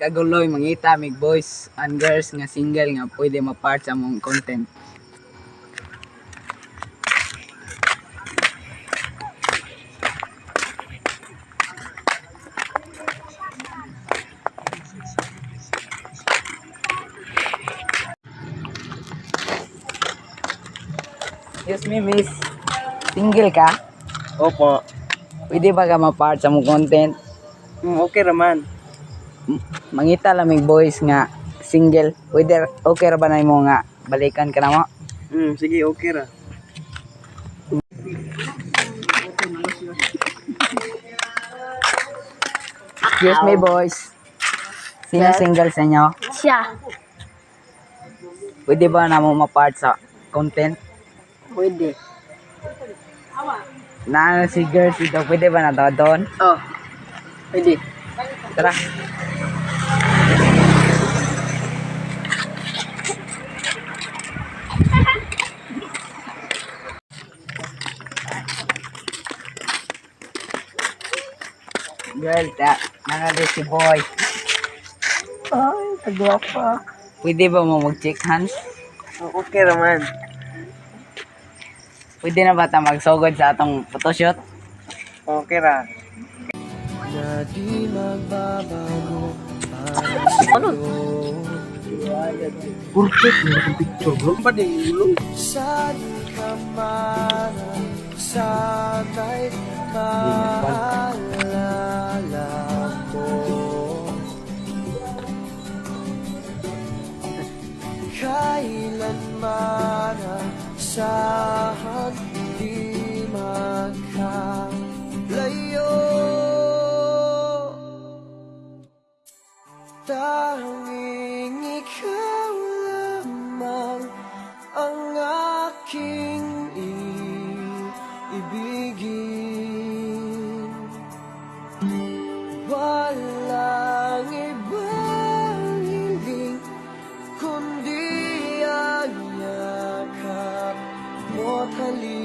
kaguloy mangita mig boys and girls nga single nga pwede ma-part sa mong content. Excuse me, miss. Single ka? Opo. Pwede ba ka ma-part sa mong content? Okay raman. Mangita lang mig boys nga single. Pwede okay ra ba na mo nga balikan ka na mo? Sige, okay ra. Excuse me, boys. Sino single sa inyo? Siya. Pwede ba na mo ma-part sa content? Pwede. Na si girls dito, pwede ba na daw doon? Oh. Pwede. Tara. Girl, nangali si boy. Ay, kagwapa. Pwede ba mo mag-check hands? Okay raman. Pwede na ba ta magsugod sa atong photoshoot? Okay ra. Ano? Perfect na itong picture, bro. Ba din ulo? Kailanman ang sahan di magkalayo. Tanging ikaw lamang ang aking ibigin. Walang ibang hiling kundi ang yakap mo't halik.